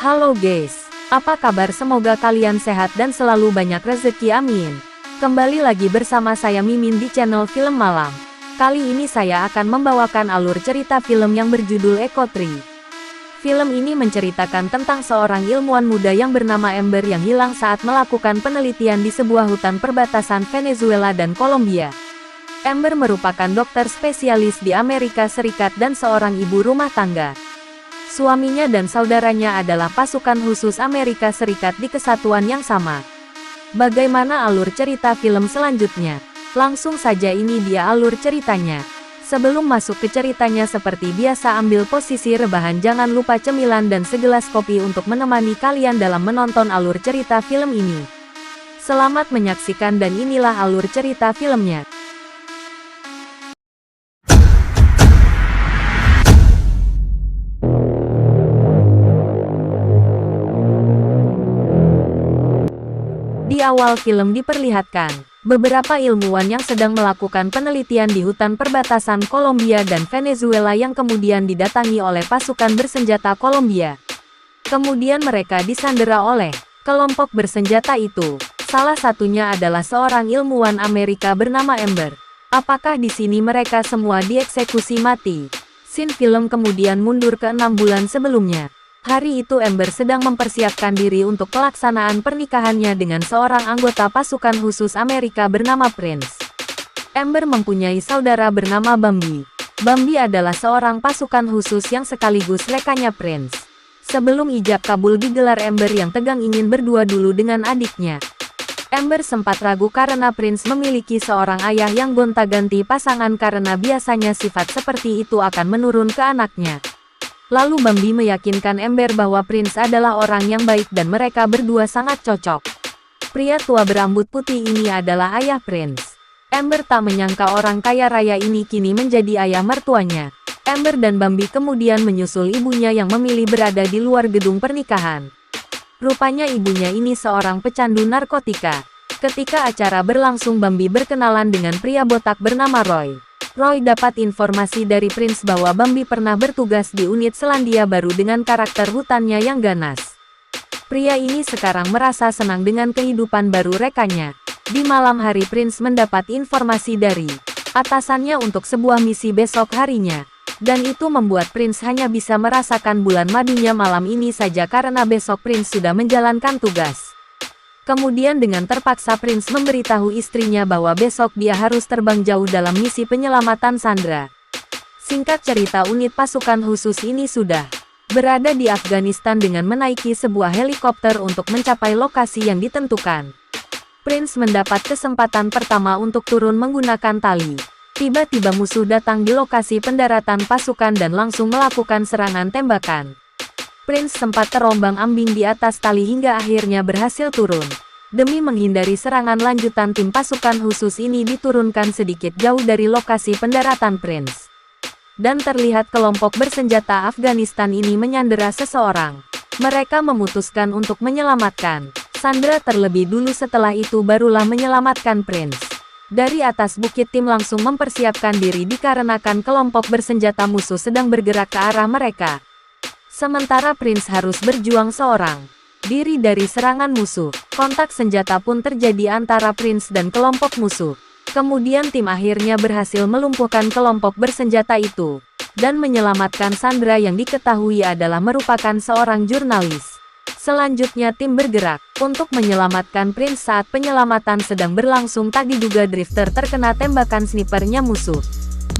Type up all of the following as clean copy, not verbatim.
Halo guys, apa kabar? Semoga kalian sehat dan selalu banyak rezeki, amin. Kembali lagi bersama saya Mimin di channel Film Malam. Kali ini saya akan membawakan alur cerita film yang berjudul Echo Tree. Film ini menceritakan tentang seorang ilmuwan muda yang bernama Ember yang hilang saat melakukan penelitian di sebuah hutan perbatasan Venezuela dan Kolombia. Ember merupakan dokter spesialis di Amerika Serikat dan seorang ibu rumah tangga. Suaminya dan saudaranya adalah pasukan khusus Amerika Serikat di kesatuan yang sama. Bagaimana alur cerita film selanjutnya? Langsung saja, ini dia alur ceritanya. Sebelum masuk ke ceritanya, seperti biasa ambil posisi rebahan, jangan lupa cemilan dan segelas kopi untuk menemani kalian dalam menonton alur cerita film ini. Selamat menyaksikan dan inilah alur cerita filmnya. Di awal film diperlihatkan beberapa ilmuwan yang sedang melakukan penelitian di hutan perbatasan Kolombia dan Venezuela yang kemudian didatangi oleh pasukan bersenjata Kolombia. Kemudian mereka disandera oleh kelompok bersenjata itu. Salah satunya adalah seorang ilmuwan Amerika bernama Ember. Apakah di sini mereka semua dieksekusi mati? Scene film kemudian mundur ke 6 bulan sebelumnya. Hari itu Ember sedang mempersiapkan diri untuk pelaksanaan pernikahannya dengan seorang anggota pasukan khusus Amerika bernama Prince. Ember mempunyai saudara bernama Bambi. Bambi adalah seorang pasukan khusus yang sekaligus rekannya Prince. Sebelum ijab kabul digelar, Ember yang tegang ingin berdua dulu dengan adiknya. Ember sempat ragu karena Prince memiliki seorang ayah yang gonta-ganti pasangan karena biasanya sifat seperti itu akan menurun ke anaknya. Lalu Bambi meyakinkan Ember bahwa Prince adalah orang yang baik dan mereka berdua sangat cocok. Pria tua berambut putih ini adalah ayah Prince. Ember tak menyangka orang kaya raya ini kini menjadi ayah mertuanya. Ember dan Bambi kemudian menyusul ibunya yang memilih berada di luar gedung pernikahan. Rupanya ibunya ini seorang pecandu narkotika. Ketika acara berlangsung, Bambi berkenalan dengan pria botak bernama Roy. Roy dapat informasi dari Prince bahwa Bambi pernah bertugas di unit Selandia Baru dengan karakter hutannya yang ganas. Pria ini sekarang merasa senang dengan kehidupan baru rekannya. Di malam hari, Prince mendapat informasi dari atasannya untuk sebuah misi besok harinya. Dan itu membuat Prince hanya bisa merasakan bulan madunya malam ini saja karena besok Prince sudah menjalankan tugas. Kemudian dengan terpaksa Prince memberitahu istrinya bahwa besok dia harus terbang jauh dalam misi penyelamatan Sandra. Singkat cerita, unit pasukan khusus ini sudah berada di Afghanistan dengan menaiki sebuah helikopter untuk mencapai lokasi yang ditentukan. Prince mendapat kesempatan pertama untuk turun menggunakan tali. Tiba-tiba musuh datang di lokasi pendaratan pasukan dan langsung melakukan serangan tembakan. Prince sempat terombang-ambing di atas tali hingga akhirnya berhasil turun. Demi menghindari serangan lanjutan, tim pasukan khusus ini diturunkan sedikit jauh dari lokasi pendaratan Prince. Dan terlihat kelompok bersenjata Afghanistan ini menyandera seseorang. Mereka memutuskan untuk menyelamatkan Sandra terlebih dulu, setelah itu barulah menyelamatkan Prince. Dari atas bukit, tim langsung mempersiapkan diri dikarenakan kelompok bersenjata musuh sedang bergerak ke arah mereka. Sementara Prince harus berjuang seorang diri dari serangan musuh. Kontak senjata pun terjadi antara Prince dan kelompok musuh. Kemudian tim akhirnya berhasil melumpuhkan kelompok bersenjata itu dan menyelamatkan Sandra yang diketahui adalah merupakan seorang jurnalis. Selanjutnya tim bergerak untuk menyelamatkan Prince. Saat penyelamatan sedang berlangsung, tak diduga Drifter terkena tembakan snipernya musuh.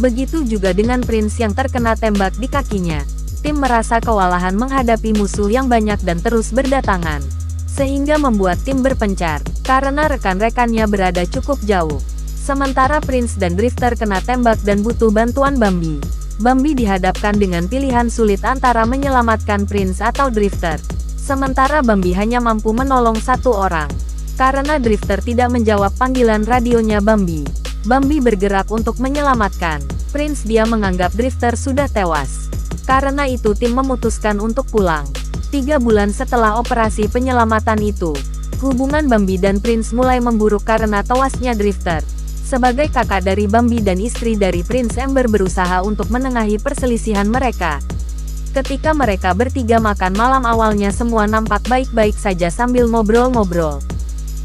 Begitu juga dengan Prince yang terkena tembak di kakinya. Tim merasa kewalahan menghadapi musuh yang banyak dan terus berdatangan, sehingga membuat tim berpencar, karena rekan-rekannya berada cukup jauh. Sementara Prince dan Drifter kena tembak dan butuh bantuan Bambi. Bambi dihadapkan dengan pilihan sulit antara menyelamatkan Prince atau Drifter. Sementara Bambi hanya mampu menolong satu orang, karena Drifter tidak menjawab panggilan radionya Bambi. Bambi bergerak untuk menyelamatkan Prince. Dia menganggap Drifter sudah tewas. Karena itu tim memutuskan untuk pulang. 3 bulan setelah operasi penyelamatan itu, hubungan Bambi dan Prince mulai memburuk karena tewasnya Drifter. Sebagai kakak dari Bambi dan istri dari Prince, Ember berusaha untuk menengahi perselisihan mereka. Ketika mereka bertiga makan malam awalnya semua nampak baik-baik saja sambil ngobrol-ngobrol.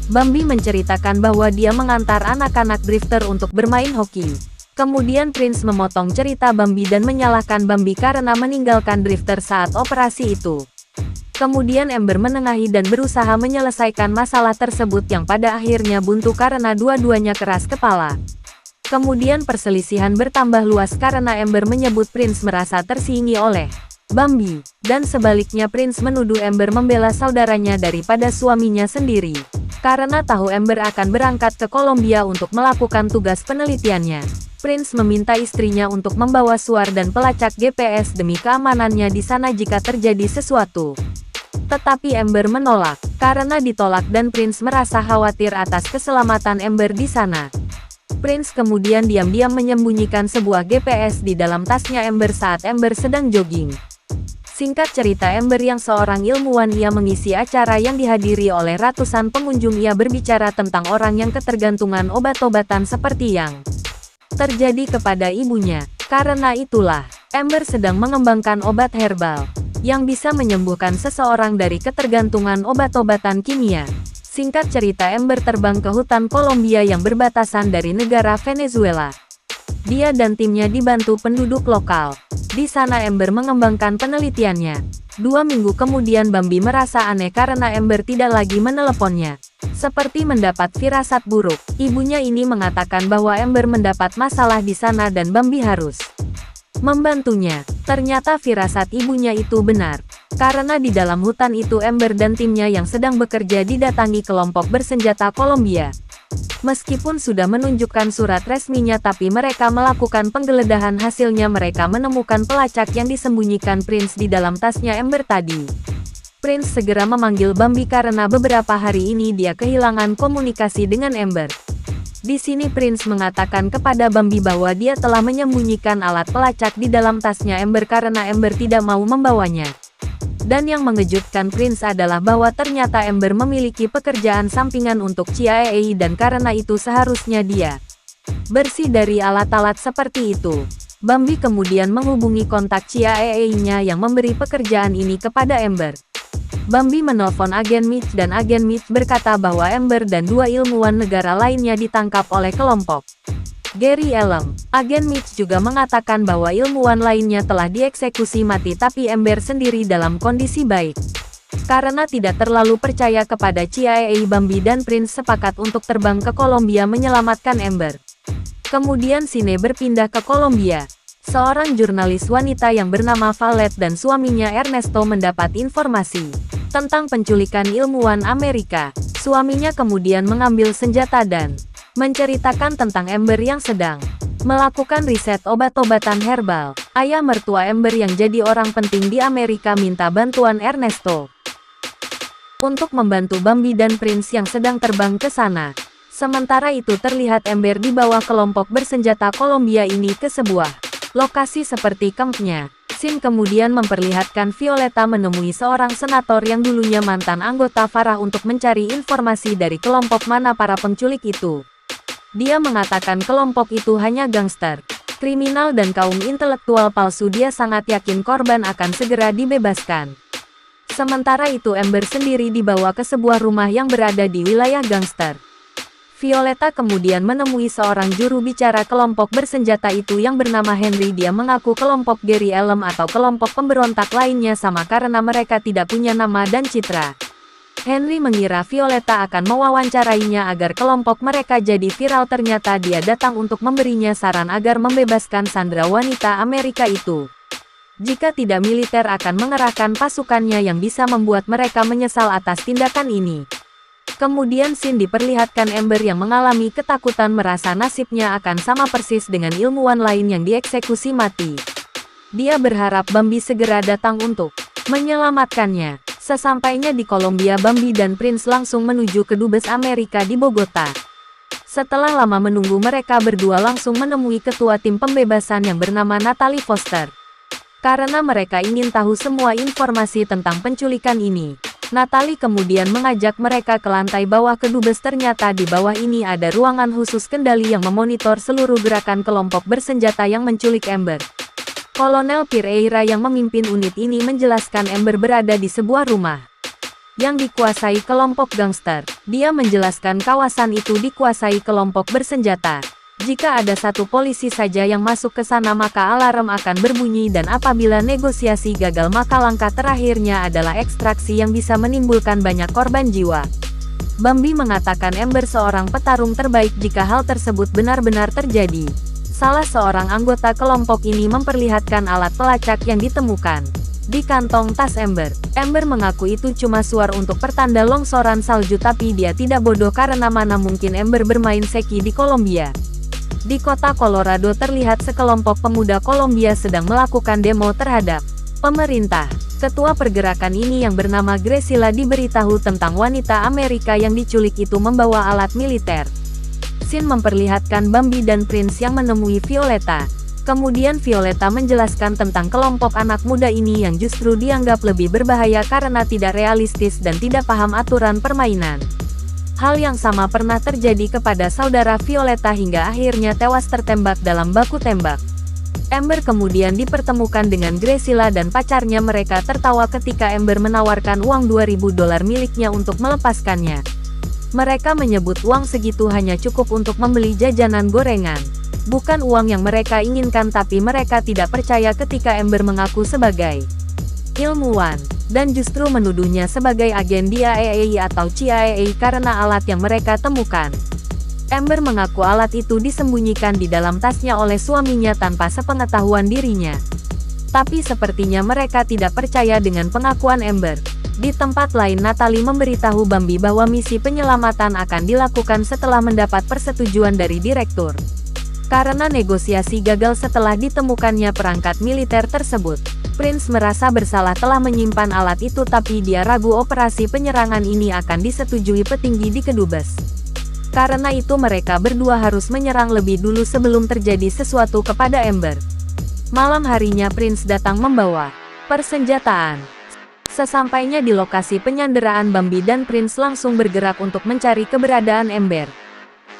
Bambi menceritakan bahwa dia mengantar anak-anak drifter untuk bermain hoki. Kemudian Prince memotong cerita Bambi dan menyalahkan Bambi karena meninggalkan drifter saat operasi itu. Kemudian Ember menengahi dan berusaha menyelesaikan masalah tersebut yang pada akhirnya buntu karena dua-duanya keras kepala. Kemudian perselisihan bertambah luas karena Ember menyebut Prince merasa tersinggung oleh Bambi, dan sebaliknya Prince menuduh Ember membela saudaranya daripada suaminya sendiri. Karena tahu Ember akan berangkat ke Kolombia untuk melakukan tugas penelitiannya, Prince meminta istrinya untuk membawa suar dan pelacak GPS demi keamanannya di sana jika terjadi sesuatu. Tetapi Ember menolak, karena ditolak dan Prince merasa khawatir atas keselamatan Ember di sana. Prince kemudian diam-diam menyembunyikan sebuah GPS di dalam tasnya Ember saat Ember sedang jogging. Singkat cerita Ember yang seorang ilmuwan ia mengisi acara yang dihadiri oleh ratusan pengunjung ia berbicara tentang orang yang ketergantungan obat-obatan seperti yang terjadi kepada ibunya. Karena itulah, Ember sedang mengembangkan obat herbal yang bisa menyembuhkan seseorang dari ketergantungan obat-obatan kimia. Singkat cerita Ember terbang ke hutan Kolombia yang berbatasan dari negara Venezuela. Dia dan timnya dibantu penduduk lokal. Di sana Ember mengembangkan penelitiannya. 2 minggu kemudian Bambi merasa aneh karena Ember tidak lagi meneleponnya. Seperti mendapat firasat buruk, ibunya ini mengatakan bahwa Ember mendapat masalah di sana dan Bambi harus membantunya. Ternyata firasat ibunya itu benar. Karena di dalam hutan itu Ember dan timnya yang sedang bekerja didatangi kelompok bersenjata Kolombia. Meskipun sudah menunjukkan surat resminya tapi mereka melakukan penggeledahan hasilnya mereka menemukan pelacak yang disembunyikan Prince di dalam tasnya Ember tadi. Prince segera memanggil Bambi karena beberapa hari ini dia kehilangan komunikasi dengan Ember. Di sini Prince mengatakan kepada Bambi bahwa dia telah menyembunyikan alat pelacak di dalam tasnya Ember karena Ember tidak mau membawanya. Dan yang mengejutkan Prince adalah bahwa ternyata Ember memiliki pekerjaan sampingan untuk CIA dan karena itu seharusnya dia bersih dari alat-alat seperti itu. Bambi kemudian menghubungi kontak CIA-nya yang memberi pekerjaan ini kepada Ember. Bambi menelpon agen Mitch dan agen Mitch berkata bahwa Ember dan 2 ilmuwan negara lainnya ditangkap oleh kelompok Gary Elem. Agen Mitch juga mengatakan bahwa ilmuwan lainnya telah dieksekusi mati tapi Ember sendiri dalam kondisi baik. Karena tidak terlalu percaya kepada CIA Bambi dan Prince sepakat untuk terbang ke Kolombia menyelamatkan Ember. Kemudian Sine berpindah ke Kolombia. Seorang jurnalis wanita yang bernama Valette dan suaminya Ernesto mendapat informasi tentang penculikan ilmuwan Amerika. Suaminya kemudian mengambil senjata dan menceritakan tentang Ember yang sedang melakukan riset obat-obatan herbal. Ayah mertua Ember yang jadi orang penting di Amerika minta bantuan Ernesto untuk membantu Bambi dan Prince yang sedang terbang ke sana. Sementara itu terlihat Ember dibawa kelompok bersenjata Kolombia ini ke sebuah lokasi seperti kampnya. Scene kemudian memperlihatkan Violeta menemui seorang senator yang dulunya mantan anggota Farah untuk mencari informasi dari kelompok mana para penculik itu. Dia mengatakan kelompok itu hanya gangster, kriminal dan kaum intelektual palsu. Dia sangat yakin korban akan segera dibebaskan. Sementara itu Ember sendiri dibawa ke sebuah rumah yang berada di wilayah gangster. Violeta kemudian menemui seorang juru bicara kelompok bersenjata itu yang bernama Henry. Dia mengaku kelompok Gary Elem atau kelompok pemberontak lainnya sama karena mereka tidak punya nama dan citra. Henry mengira Violeta akan mewawancarainya agar kelompok mereka jadi viral. Ternyata dia datang untuk memberinya saran agar membebaskan sandera wanita Amerika itu. Jika tidak militer akan mengerahkan pasukannya yang bisa membuat mereka menyesal atas tindakan ini. Kemudian Scene diperlihatkan Ember yang mengalami ketakutan merasa nasibnya akan sama persis dengan ilmuwan lain yang dieksekusi mati. Dia berharap Bambi segera datang untuk menyelamatkannya. Sesampainya di Kolombia Bambi dan Prince langsung menuju ke Dubes Amerika di Bogota. Setelah lama menunggu mereka berdua langsung menemui ketua tim pembebasan yang bernama Natalie Foster. Karena mereka ingin tahu semua informasi tentang penculikan ini. Natalie kemudian mengajak mereka ke lantai bawah ke Dubes. Ternyata di bawah ini ada ruangan khusus kendali yang memonitor seluruh gerakan kelompok bersenjata yang menculik Ember. Kolonel Pereira yang memimpin unit ini menjelaskan Amber berada di sebuah rumah yang dikuasai kelompok gangster. Dia menjelaskan kawasan itu dikuasai kelompok bersenjata. Jika ada satu polisi saja yang masuk ke sana maka alarm akan berbunyi dan apabila negosiasi gagal maka langkah terakhirnya adalah ekstraksi yang bisa menimbulkan banyak korban jiwa. Bambi mengatakan Amber seorang petarung terbaik jika hal tersebut benar-benar terjadi. Salah seorang anggota kelompok ini memperlihatkan alat pelacak yang ditemukan di kantong tas Amber. Amber mengaku itu cuma suar untuk pertanda longsoran salju tapi dia tidak bodoh karena mana mungkin Amber bermain seki di Kolombia. Di kota Colorado terlihat sekelompok pemuda Kolombia sedang melakukan demo terhadap pemerintah. Ketua pergerakan ini yang bernama Graciela diberitahu tentang wanita Amerika yang diculik itu membawa alat militer. Scene memperlihatkan Bambi dan Prince yang menemui Violeta. Kemudian Violeta menjelaskan tentang kelompok anak muda ini yang justru dianggap lebih berbahaya karena tidak realistis dan tidak paham aturan permainan. Hal yang sama pernah terjadi kepada saudara Violeta hingga akhirnya tewas tertembak dalam baku tembak. Amber kemudian dipertemukan dengan Graciela dan pacarnya. Mereka tertawa ketika Amber menawarkan uang $2.000 miliknya untuk melepaskannya. Mereka menyebut uang segitu hanya cukup untuk membeli jajanan gorengan. Bukan uang yang mereka inginkan tapi mereka tidak percaya ketika Amber mengaku sebagai ilmuwan, dan justru menuduhnya sebagai agen CIA atau CIA karena alat yang mereka temukan. Amber mengaku alat itu disembunyikan di dalam tasnya oleh suaminya tanpa sepengetahuan dirinya. Tapi sepertinya mereka tidak percaya dengan pengakuan Amber. Di tempat lain Natalie memberitahu Bambi bahwa misi penyelamatan akan dilakukan setelah mendapat persetujuan dari direktur. Karena negosiasi gagal setelah ditemukannya perangkat militer tersebut, Prince merasa bersalah telah menyimpan alat itu tapi dia ragu operasi penyerangan ini akan disetujui petinggi di kedubes. Karena itu mereka berdua harus menyerang lebih dulu sebelum terjadi sesuatu kepada Amber. Malam harinya Prince datang membawa persenjataan. Sesampainya di lokasi penyanderaan Bambi dan Prince langsung bergerak untuk mencari keberadaan Amber.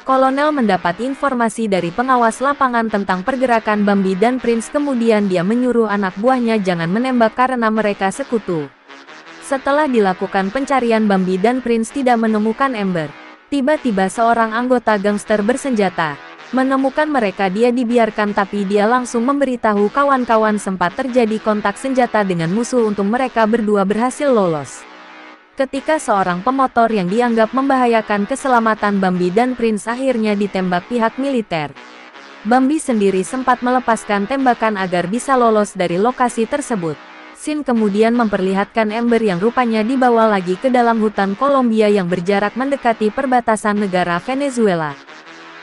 Kolonel mendapat informasi dari pengawas lapangan tentang pergerakan Bambi dan Prince kemudian dia menyuruh anak buahnya jangan menembak karena mereka sekutu. Setelah dilakukan pencarian Bambi dan Prince tidak menemukan Amber. Tiba-tiba seorang anggota gangster bersenjata menemukan mereka. Dia dibiarkan tapi dia langsung memberitahu kawan-kawan sempat terjadi kontak senjata dengan musuh untuk mereka berdua berhasil lolos. Ketika seorang pemotor yang dianggap membahayakan keselamatan Bambi dan Prince akhirnya ditembak pihak militer. Bambi sendiri sempat melepaskan tembakan agar bisa lolos dari lokasi tersebut. Scene kemudian memperlihatkan Amber yang rupanya dibawa lagi ke dalam hutan Kolombia yang berjarak mendekati perbatasan negara Venezuela.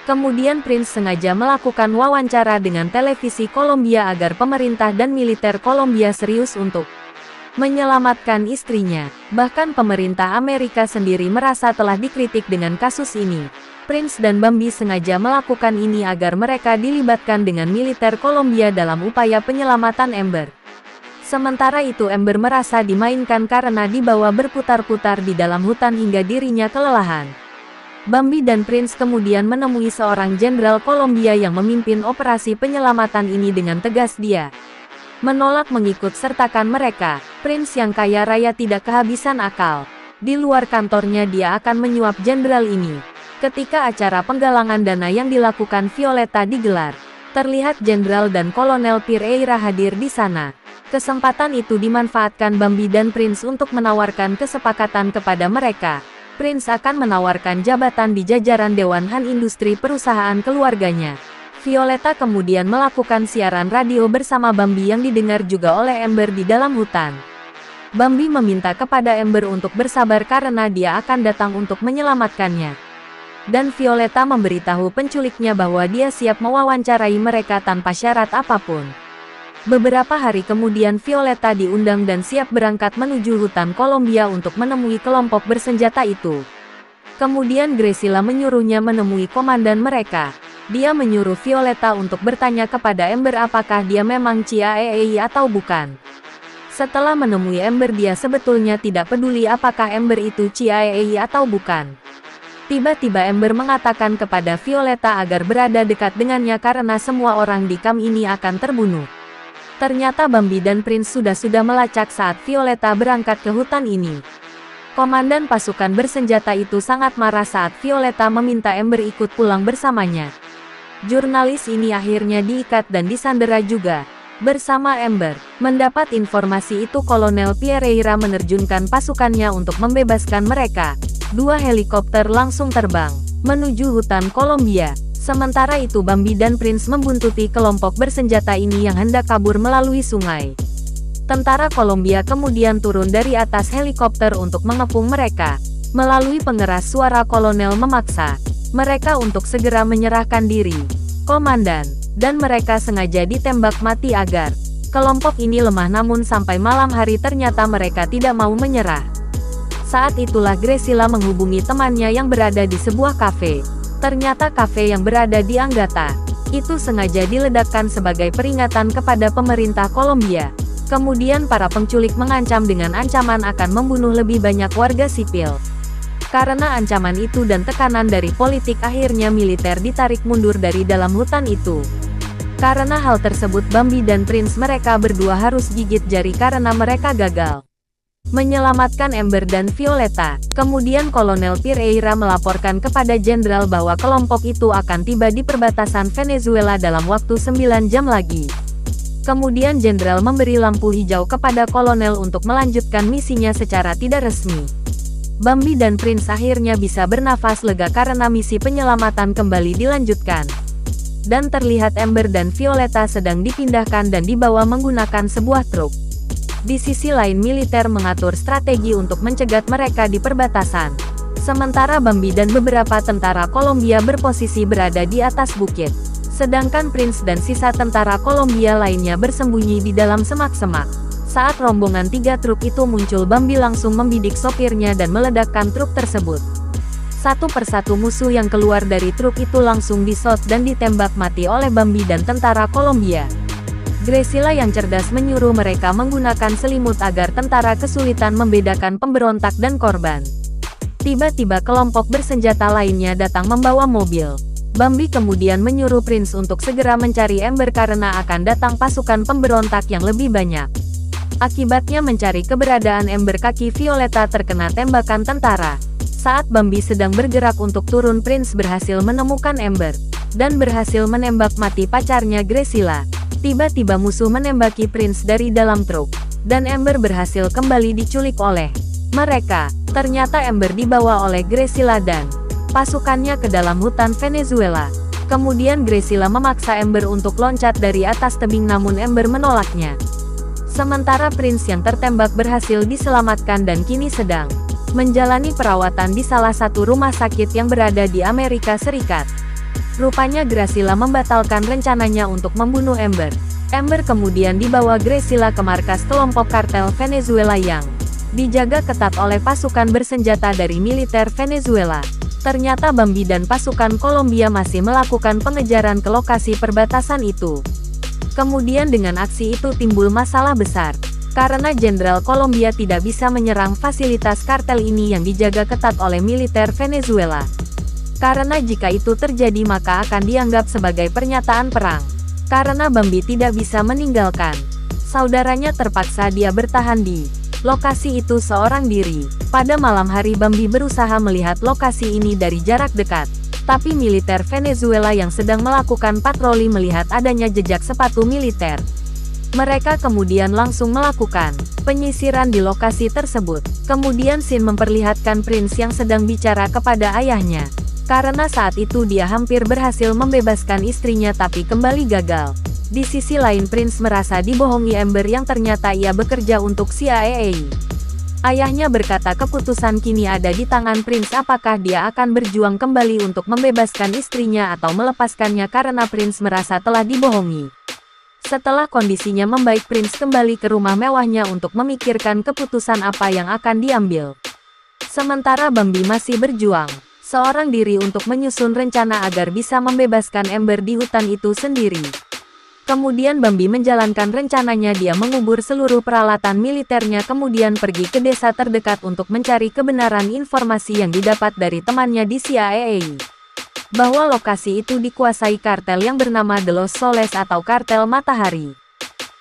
Kemudian Prince sengaja melakukan wawancara dengan televisi Kolombia agar pemerintah dan militer Kolombia serius untuk menyelamatkan istrinya. Bahkan pemerintah Amerika sendiri merasa telah dikritik dengan kasus ini. Prince dan Bambi sengaja melakukan ini agar mereka dilibatkan dengan militer Kolombia dalam upaya penyelamatan Amber. Sementara itu Amber merasa dimainkan karena dibawa berputar-putar di dalam hutan hingga dirinya kelelahan. Bambi dan Prince kemudian menemui seorang jenderal Kolombia yang memimpin operasi penyelamatan ini dengan tegas dia menolak mengikut sertakan mereka. Prince yang kaya raya tidak kehabisan akal. Di luar kantornya dia akan menyuap jenderal ini. Ketika acara penggalangan dana yang dilakukan Violeta digelar, terlihat jenderal dan kolonel Pereira hadir di sana. Kesempatan itu dimanfaatkan Bambi dan Prince untuk menawarkan kesepakatan kepada mereka. Prince akan menawarkan jabatan di jajaran Dewan Han Industri perusahaan keluarganya. Violeta kemudian melakukan siaran radio bersama Bambi yang didengar juga oleh Amber di dalam hutan. Bambi meminta kepada Amber untuk bersabar karena dia akan datang untuk menyelamatkannya. Dan Violeta memberitahu penculiknya bahwa dia siap mewawancarai mereka tanpa syarat apapun. Beberapa hari kemudian Violeta diundang dan siap berangkat menuju hutan Kolombia untuk menemui kelompok bersenjata itu. Kemudian Graciela menyuruhnya menemui komandan mereka. Dia menyuruh Violeta untuk bertanya kepada Amber apakah dia memang CIA atau bukan. Setelah menemui Amber dia sebetulnya tidak peduli apakah Amber itu CIA atau bukan. Tiba-tiba Amber mengatakan kepada Violeta agar berada dekat dengannya karena semua orang di kamp ini akan terbunuh. Ternyata Bambi dan Prince sudah melacak saat Violeta berangkat ke hutan ini. Komandan pasukan bersenjata itu sangat marah saat Violeta meminta Ember ikut pulang bersamanya. Jurnalis ini akhirnya diikat dan disandera juga. Bersama Ember, mendapat informasi itu Kolonel Pereira menerjunkan pasukannya untuk membebaskan mereka. 2 helikopter langsung terbang menuju hutan Kolombia. Sementara itu Bambi dan Prince membuntuti kelompok bersenjata ini yang hendak kabur melalui sungai. Tentara Kolombia kemudian turun dari atas helikopter untuk mengepung mereka. Melalui pengeras suara kolonel memaksa mereka untuk segera menyerahkan diri. Komandan dan mereka sengaja ditembak mati agar kelompok ini lemah, namun sampai malam hari ternyata mereka tidak mau menyerah. Saat itulah Graciela menghubungi temannya yang berada di sebuah kafe. Ternyata kafe yang berada di Anggata itu sengaja diledakkan sebagai peringatan kepada pemerintah Kolombia. Kemudian para penculik mengancam dengan ancaman akan membunuh lebih banyak warga sipil. Karena ancaman itu dan tekanan dari politik, akhirnya militer ditarik mundur dari dalam hutan itu. Karena hal tersebut Bambi dan Prince mereka berdua harus gigit jari karena mereka gagal menyelamatkan Ember dan Violeta. Kemudian Kolonel Pereira melaporkan kepada jenderal bahwa kelompok itu akan tiba di perbatasan Venezuela dalam waktu 9 jam lagi. Kemudian jenderal memberi lampu hijau kepada kolonel untuk melanjutkan misinya secara tidak resmi. Bambi dan Prince akhirnya bisa bernafas lega karena misi penyelamatan kembali dilanjutkan. Dan terlihat Ember dan Violeta sedang dipindahkan dan dibawa menggunakan sebuah truk. Di sisi lain militer mengatur strategi untuk mencegat mereka di perbatasan. Sementara Bambi dan beberapa tentara Kolombia berposisi berada di atas bukit. Sedangkan Prince dan sisa tentara Kolombia lainnya bersembunyi di dalam semak-semak. Saat rombongan 3 truk itu muncul, Bambi langsung membidik sopirnya dan meledakkan truk tersebut. Satu persatu musuh yang keluar dari truk itu langsung disot dan ditembak mati oleh Bambi dan tentara Kolombia. Graciela yang cerdas menyuruh mereka menggunakan selimut agar tentara kesulitan membedakan pemberontak dan korban. Tiba-tiba kelompok bersenjata lainnya datang membawa mobil. Bambi kemudian menyuruh Prince untuk segera mencari Ember karena akan datang pasukan pemberontak yang lebih banyak. Akibatnya mencari keberadaan Ember, kaki Violeta terkena tembakan tentara. Saat Bambi sedang bergerak untuk turun, Prince berhasil menemukan Ember dan berhasil menembak mati pacarnya Graciela. Tiba-tiba musuh menembaki Prince dari dalam truk, dan Ember berhasil kembali diculik oleh mereka. Ternyata Ember dibawa oleh Graciela dan pasukannya ke dalam hutan Venezuela. Kemudian Graciela memaksa Ember untuk loncat dari atas tebing, namun Ember menolaknya. Sementara Prince yang tertembak berhasil diselamatkan dan kini sedang menjalani perawatan di salah satu rumah sakit yang berada di Amerika Serikat. Rupanya Graciela membatalkan rencananya untuk membunuh Ember. Ember kemudian dibawa Graciela ke markas kelompok kartel Venezuela yang dijaga ketat oleh pasukan bersenjata dari militer Venezuela. Ternyata Bambi dan pasukan Kolombia masih melakukan pengejaran ke lokasi perbatasan itu. Kemudian dengan aksi itu timbul masalah besar, karena Jenderal Kolombia tidak bisa menyerang fasilitas kartel ini yang dijaga ketat oleh militer Venezuela. Karena jika itu terjadi maka akan dianggap sebagai pernyataan perang. Karena Bambi tidak bisa meninggalkan saudaranya, terpaksa dia bertahan di lokasi itu seorang diri. Pada malam hari Bambi berusaha melihat lokasi ini dari jarak dekat. Tapi militer Venezuela yang sedang melakukan patroli melihat adanya jejak sepatu militer. Mereka kemudian langsung melakukan penyisiran di lokasi tersebut. Kemudian scene memperlihatkan Prince yang sedang bicara kepada ayahnya. Karena saat itu dia hampir berhasil membebaskan istrinya tapi kembali gagal. Di sisi lain Prince merasa dibohongi Ember yang ternyata ia bekerja untuk CIA. Ayahnya berkata keputusan kini ada di tangan Prince, apakah dia akan berjuang kembali untuk membebaskan istrinya atau melepaskannya karena Prince merasa telah dibohongi. Setelah kondisinya membaik, Prince kembali ke rumah mewahnya untuk memikirkan keputusan apa yang akan diambil. Sementara Bambi masih berjuang seorang diri untuk menyusun rencana agar bisa membebaskan Ember di hutan itu sendiri. Kemudian Bambi menjalankan rencananya, dia mengubur seluruh peralatan militernya kemudian pergi ke desa terdekat untuk mencari kebenaran informasi yang didapat dari temannya di CIA. Bahwa lokasi itu dikuasai kartel yang bernama The Los Soles atau kartel matahari.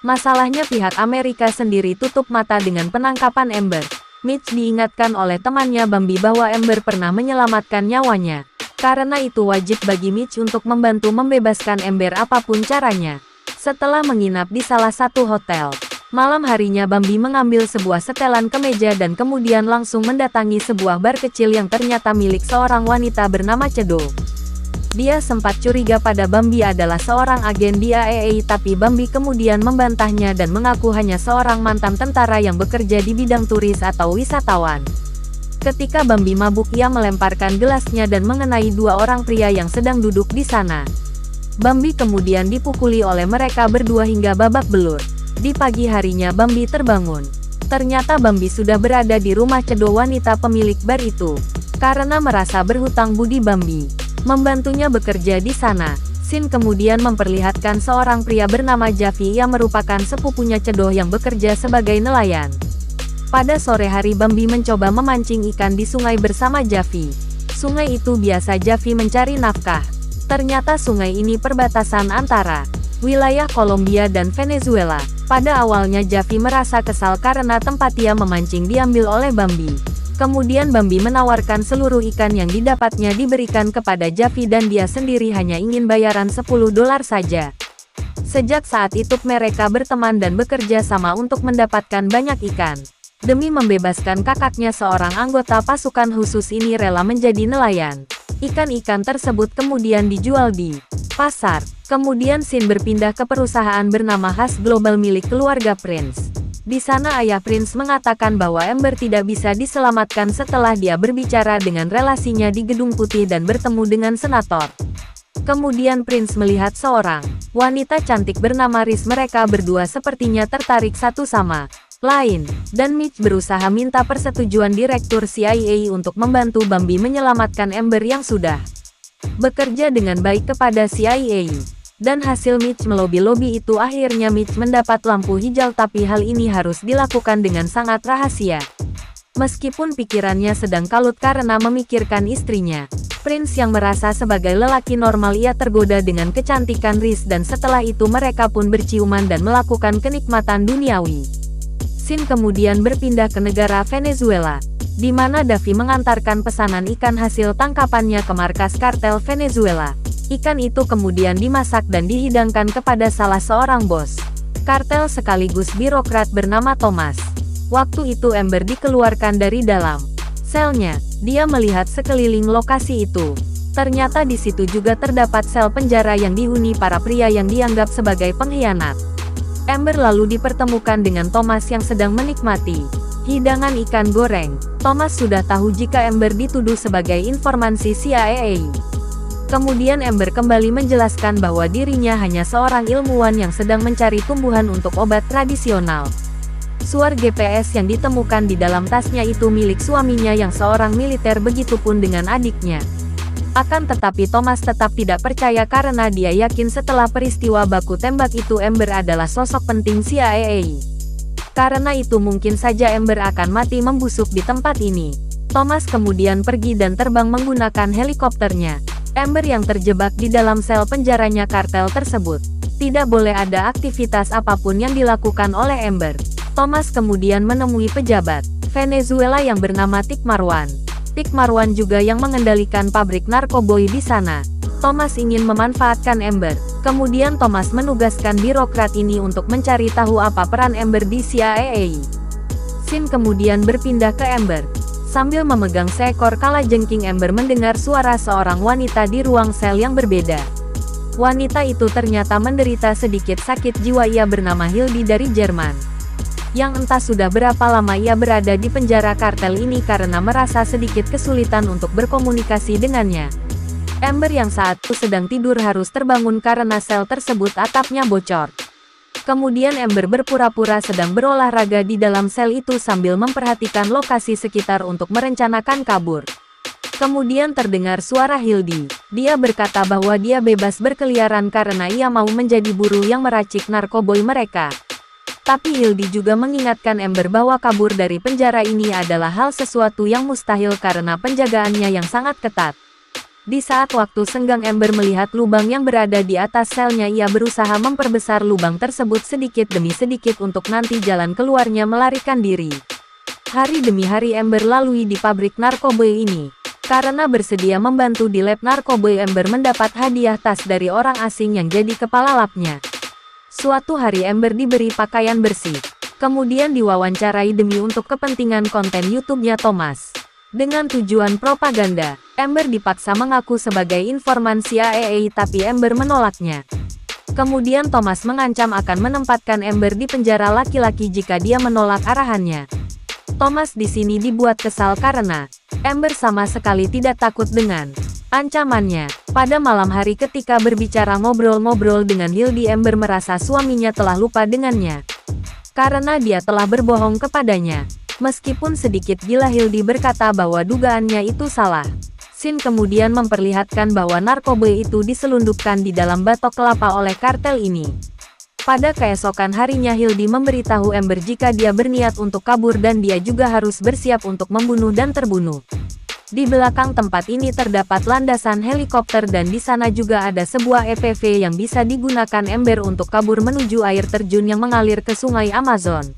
Masalahnya pihak Amerika sendiri tutup mata dengan penangkapan Ember. Mitch diingatkan oleh temannya Bambi bahwa Ember pernah menyelamatkan nyawanya. Karena itu wajib bagi Mitch untuk membantu membebaskan Ember apapun caranya. Setelah menginap di salah satu hotel, malam harinya Bambi mengambil sebuah setelan kemeja dan kemudian langsung mendatangi sebuah bar kecil yang ternyata milik seorang wanita bernama Cedo. Dia sempat curiga pada Bambi adalah seorang agen di AEA, tapi Bambi kemudian membantahnya dan mengaku hanya seorang mantan tentara yang bekerja di bidang turis atau wisatawan. Ketika Bambi mabuk, ia melemparkan gelasnya dan mengenai dua orang pria yang sedang duduk di sana. Bambi kemudian dipukuli oleh mereka berdua hingga babak belur. Di pagi harinya Bambi terbangun. Ternyata Bambi sudah berada di rumah Cedo, wanita pemilik bar itu. Karena merasa berhutang budi Bambi membantunya bekerja di sana, Shin kemudian memperlihatkan seorang pria bernama Javi yang merupakan sepupunya Cedo yang bekerja sebagai nelayan. Pada sore hari Bambi mencoba memancing ikan di sungai bersama Javi. Sungai itu biasa Javi mencari nafkah. Ternyata sungai ini perbatasan antara wilayah Kolombia dan Venezuela. Pada awalnya Javi merasa kesal karena tempat ia memancing diambil oleh Bambi. Kemudian Bambi menawarkan seluruh ikan yang didapatnya diberikan kepada Javi dan dia sendiri hanya ingin bayaran $10 saja. Sejak saat itu mereka berteman dan bekerja sama untuk mendapatkan banyak ikan. Demi membebaskan kakaknya, seorang anggota pasukan khusus ini rela menjadi nelayan. Ikan-ikan tersebut kemudian dijual di pasar. Kemudian Shin berpindah ke perusahaan bernama Has Global milik keluarga Prince. Di sana ayah Prince mengatakan bahwa Ember tidak bisa diselamatkan setelah dia berbicara dengan relasinya di Gedung Putih dan bertemu dengan senator. Kemudian Prince melihat seorang wanita cantik bernama Riz. Mereka berdua sepertinya tertarik satu sama lain, dan Mitch berusaha minta persetujuan Direktur CIA untuk membantu Bambi menyelamatkan Ember yang sudah bekerja dengan baik kepada CIA. Dan hasil Mitch melobi-lobi itu, akhirnya Mitch mendapat lampu hijau, tapi hal ini harus dilakukan dengan sangat rahasia. Meskipun pikirannya sedang kalut karena memikirkan istrinya, Prince yang merasa sebagai lelaki normal, ia tergoda dengan kecantikan Riz dan setelah itu mereka pun berciuman dan melakukan kenikmatan duniawi. Shin kemudian berpindah ke negara Venezuela, di mana Davi mengantarkan pesanan ikan hasil tangkapannya ke markas kartel Venezuela. Ikan itu kemudian dimasak dan dihidangkan kepada salah seorang bos kartel sekaligus birokrat bernama Thomas. Waktu itu Ember dikeluarkan dari dalam selnya. Dia melihat sekeliling lokasi itu. Ternyata di situ juga terdapat sel penjara yang dihuni para pria yang dianggap sebagai pengkhianat. Ember lalu dipertemukan dengan Thomas yang sedang menikmati hidangan ikan goreng. Thomas sudah tahu jika Ember dituduh sebagai informansi CIA. Kemudian Ember kembali menjelaskan bahwa dirinya hanya seorang ilmuwan yang sedang mencari tumbuhan untuk obat tradisional. Suar GPS yang ditemukan di dalam tasnya itu milik suaminya yang seorang militer, begitupun dengan adiknya. Akan tetapi Thomas tetap tidak percaya karena dia yakin setelah peristiwa baku tembak itu Ember adalah sosok penting CIA. Karena itu mungkin saja Ember akan mati membusuk di tempat ini. Thomas kemudian pergi dan terbang menggunakan helikopternya. Ember yang terjebak di dalam sel penjaranya kartel tersebut. Tidak boleh ada aktivitas apapun yang dilakukan oleh Ember. Thomas kemudian menemui pejabat Venezuela yang bernama Tik Marwan. Tik Marwan juga yang mengendalikan pabrik narkoboy di sana. Thomas ingin memanfaatkan Ember. Kemudian Thomas menugaskan birokrat ini untuk mencari tahu apa peran Ember di CIA. Shin kemudian berpindah ke Ember. Sambil memegang seekor kalajengking, Ember mendengar suara seorang wanita di ruang sel yang berbeda. Wanita itu ternyata menderita sedikit sakit jiwa. Ia bernama Hildy dari Jerman. Yang entah sudah berapa lama ia berada di penjara kartel ini karena merasa sedikit kesulitan untuk berkomunikasi dengannya. Ember yang saat itu sedang tidur harus terbangun karena sel tersebut atapnya bocor. Kemudian Ember berpura-pura sedang berolahraga di dalam sel itu sambil memperhatikan lokasi sekitar untuk merencanakan kabur. Kemudian terdengar suara Hildy. Dia berkata bahwa dia bebas berkeliaran karena ia mau menjadi buruh yang meracik narkoboy mereka. Tapi Hildy juga mengingatkan Ember bahwa kabur dari penjara ini adalah hal sesuatu yang mustahil karena penjagaannya yang sangat ketat. Di saat waktu senggang Ember melihat lubang yang berada di atas selnya, ia berusaha memperbesar lubang tersebut sedikit demi sedikit untuk nanti jalan keluarnya melarikan diri. Hari demi hari Ember lalui di pabrik narkoboy ini. Karena bersedia membantu di lab narkoboy, Ember mendapat hadiah tas dari orang asing yang jadi kepala labnya. Suatu hari Ember diberi pakaian bersih, kemudian diwawancarai demi untuk kepentingan konten YouTube-nya Thomas. Dengan tujuan propaganda, Ember dipaksa mengaku sebagai informan CIA, tapi Ember menolaknya. Kemudian Thomas mengancam akan menempatkan Ember di penjara laki-laki jika dia menolak arahannya. Thomas di sini dibuat kesal karena Ember sama sekali tidak takut dengan ancamannya. Pada malam hari ketika berbicara ngobrol-ngobrol dengan Hildy, Ember merasa suaminya telah lupa dengannya karena dia telah berbohong kepadanya. Meskipun sedikit gila, Hildy berkata bahwa dugaannya itu salah. Scene kemudian memperlihatkan bahwa narkoboy itu diselundupkan di dalam batok kelapa oleh kartel ini. Pada keesokan harinya Hildy memberitahu Ember jika dia berniat untuk kabur dan dia juga harus bersiap untuk membunuh dan terbunuh. Di belakang tempat ini terdapat landasan helikopter dan di sana juga ada sebuah EPV yang bisa digunakan Ember untuk kabur menuju air terjun yang mengalir ke Sungai Amazon,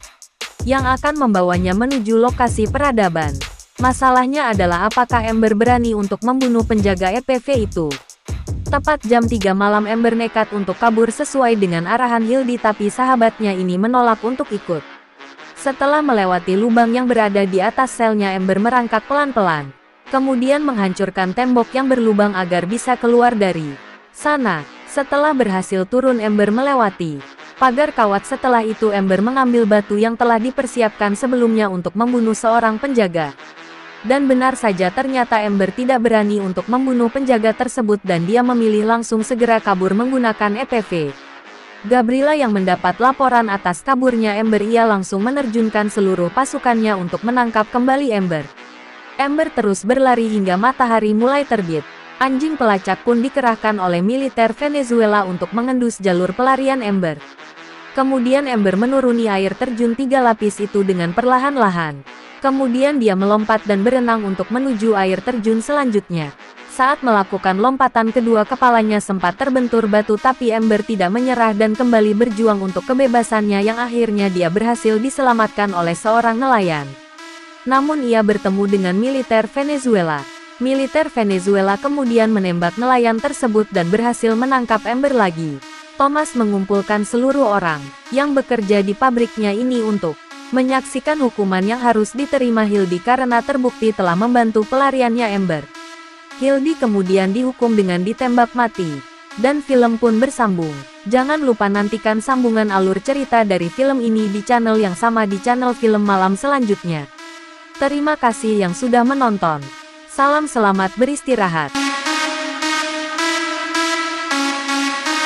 yang akan membawanya menuju lokasi peradaban. Masalahnya adalah apakah Ember berani untuk membunuh penjaga EPV itu. Tepat jam 3 malam Ember nekat untuk kabur sesuai dengan arahan Hildy, tapi sahabatnya ini menolak untuk ikut. Setelah melewati lubang yang berada di atas selnya, Ember merangkak pelan-pelan, kemudian menghancurkan tembok yang berlubang agar bisa keluar dari sana. Setelah berhasil turun, Ember melewati pagar kawat. Setelah itu Ember mengambil batu yang telah dipersiapkan sebelumnya untuk membunuh seorang penjaga. Dan benar saja, ternyata Ember tidak berani untuk membunuh penjaga tersebut dan dia memilih langsung segera kabur menggunakan EPV. Gabriela yang mendapat laporan atas kaburnya Ember, ia langsung menerjunkan seluruh pasukannya untuk menangkap kembali Ember. Ember terus berlari hingga matahari mulai terbit. Anjing pelacak pun dikerahkan oleh militer Venezuela untuk mengendus jalur pelarian Ember. Kemudian Ember menuruni air terjun 3 lapis itu dengan perlahan-lahan. Kemudian dia melompat dan berenang untuk menuju air terjun selanjutnya. Saat melakukan lompatan kedua, kepalanya sempat terbentur batu, tapi Ember tidak menyerah dan kembali berjuang untuk kebebasannya yang akhirnya dia berhasil diselamatkan oleh seorang nelayan. Namun ia bertemu dengan militer Venezuela. Militer Venezuela kemudian menembak nelayan tersebut dan berhasil menangkap Ember lagi. Thomas mengumpulkan seluruh orang yang bekerja di pabriknya ini untuk menyaksikan hukuman yang harus diterima Hildy karena terbukti telah membantu pelariannya Ember. Hildy kemudian dihukum dengan ditembak mati. Dan film pun bersambung. Jangan lupa nantikan sambungan alur cerita dari film ini di channel yang sama, di channel Film Malam selanjutnya. Terima kasih yang sudah menonton. Salam, selamat beristirahat.